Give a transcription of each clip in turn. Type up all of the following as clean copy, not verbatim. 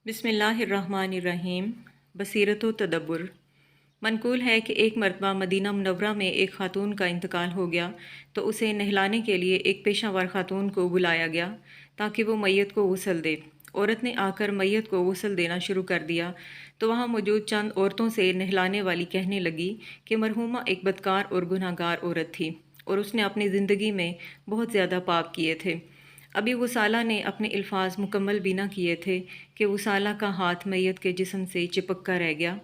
بسم اللہ الرحمن الرحیم۔ بصیرت و تدبر۔ منقول ہے کہ ایک مرتبہ مدینہ منورہ میں ایک خاتون کا انتقال ہو گیا تو اسے نہلانے کے لیے ایک پیشہ ور خاتون کو بلایا گیا تاکہ وہ میت کو غسل دے۔ عورت نے آ کر میت کو غسل دینا شروع کر دیا تو وہاں موجود چند عورتوں سے نہلانے والی کہنے لگی کہ مرحومہ ایک بدکار اور گناہ گار عورت تھی اور اس نے اپنی زندگی میں بہت زیادہ پاپ کیے تھے۔ ابھی غسالہ نے اپنے الفاظ مکمل بھی نہ کیے تھے کہ غسالہ کا ہاتھ میت کے جسم سے چپک کر رہ گیا۔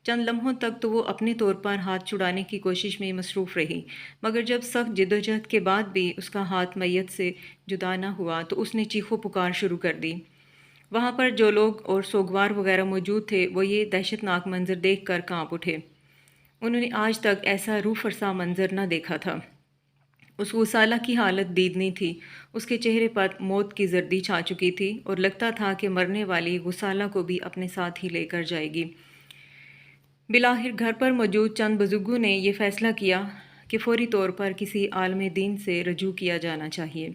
چند لمحوں تک تو وہ اپنے طور پر ہاتھ چھڑانے کی کوشش میں مصروف رہی، مگر جب سخت جدوجہد کے بعد بھی اس کا ہاتھ میت سے جدا نہ ہوا تو اس نے چیخو پکار شروع کر دی۔ وہاں پر جو لوگ اور سوگوار وغیرہ موجود تھے وہ یہ دہشت ناک منظر دیکھ کر کانپ اٹھے۔ انہوں نے آج تک ایسا روح فرسا منظر نہ دیکھا تھا۔ اس غسالہ کی حالت دیدنی تھی، اس کے چہرے پر موت کی زردی چھا چکی تھی اور لگتا تھا کہ مرنے والی غسالہ کو بھی اپنے ساتھ ہی لے کر جائے گی۔ بالآخر گھر پر موجود چند بزرگوں نے یہ فیصلہ کیا کہ فوری طور پر کسی عالم دین سے رجوع کیا جانا چاہیے۔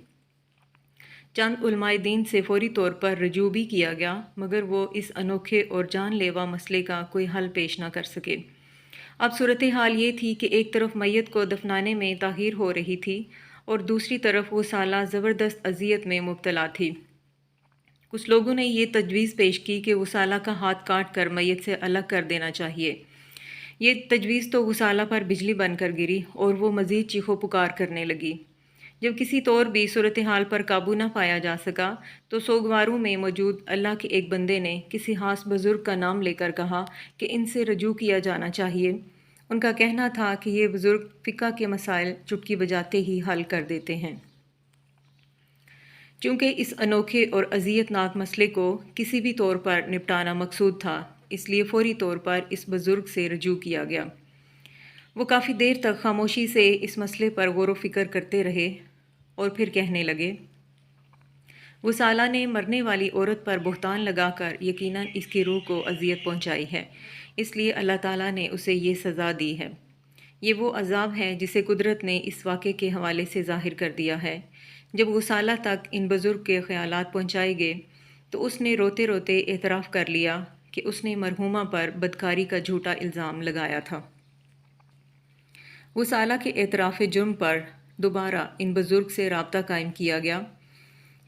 چند علماء دین سے فوری طور پر رجوع بھی کیا گیا، مگر وہ اس انوکھے اور جان لیوا مسئلے کا کوئی حل پیش نہ کر سکے۔ اب صورتحال یہ تھی کہ ایک طرف میت کو دفنانے میں تاخیر ہو رہی تھی اور دوسری طرف غسالہ زبردست اذیت میں مبتلا تھی۔ کچھ لوگوں نے یہ تجویز پیش کی کہ غسالہ کا ہاتھ کاٹ کر میت سے الگ کر دینا چاہیے۔ یہ تجویز تو غسالہ پر بجلی بن کر گری اور وہ مزید چیخو پکار کرنے لگی۔ جب کسی طور بھی صورتحال پر قابو نہ پایا جا سکا تو سوگواروں میں موجود اللہ کے ایک بندے نے کسی خاص بزرگ کا نام لے کر کہا کہ ان سے رجوع کیا جانا چاہیے۔ ان کا کہنا تھا کہ یہ بزرگ فقہ کے مسائل چٹکی بجاتے ہی حل کر دیتے ہیں۔ چونکہ اس انوکھے اور اذیت ناک مسئلے کو کسی بھی طور پر نپٹانا مقصود تھا، اس لیے فوری طور پر اس بزرگ سے رجوع کیا گیا۔ وہ کافی دیر تک خاموشی سے اس مسئلے پر غور و فکر کرتے رہے اور پھر کہنے لگے۔ غسالہ نے مرنے والی عورت پر بہتان لگا کر یقیناً اس کی روح کو اذیت پہنچائی ہے، اس لیے اللہ تعالیٰ نے اسے یہ سزا دی ہے۔ یہ وہ عذاب ہے جسے قدرت نے اس واقعے کے حوالے سے ظاہر کر دیا ہے۔ جب غسالہ تک ان بزرگ کے خیالات پہنچائے گئے تو اس نے روتے روتے اعتراف کر لیا کہ اس نے مرحومہ پر بدکاری کا جھوٹا الزام لگایا تھا۔ غسالہ کے اعتراف جرم پر دوبارہ ان بزرگ سے رابطہ قائم کیا گیا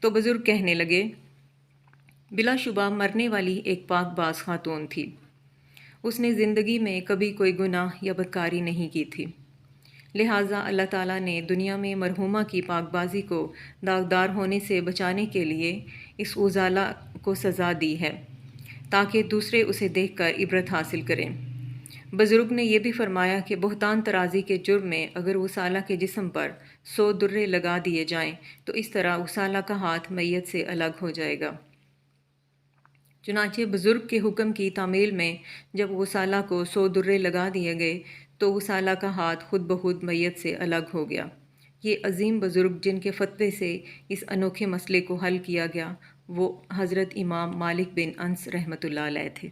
تو بزرگ کہنے لگے، بلا شبہ مرنے والی ایک پاک باز خاتون تھی۔ اس نے زندگی میں کبھی کوئی گناہ یا بدکاری نہیں کی تھی، لہٰذا اللہ تعالیٰ نے دنیا میں مرحومہ کی پاک بازی کو داغدار ہونے سے بچانے کے لیے اس غسالہ کو سزا دی ہے تاکہ دوسرے اسے دیکھ کر عبرت حاصل کریں۔ بزرگ نے یہ بھی فرمایا کہ بہتان ترازی کے جرم میں اگر غسالہ کے جسم پر 100 درے لگا دیے جائیں تو اس طرح غسالہ کا ہاتھ میت سے الگ ہو جائے گا۔ چنانچہ بزرگ کے حکم کی تعمیل میں جب غسالہ کو 100 درے لگا دیے گئے تو غسالہ کا ہاتھ خود بخود میت سے الگ ہو گیا۔ یہ عظیم بزرگ جن کے فتوے سے اس انوکھے مسئلے کو حل کیا گیا وہ حضرت امام مالک بن انس رحمۃ اللہ علیہ تھے۔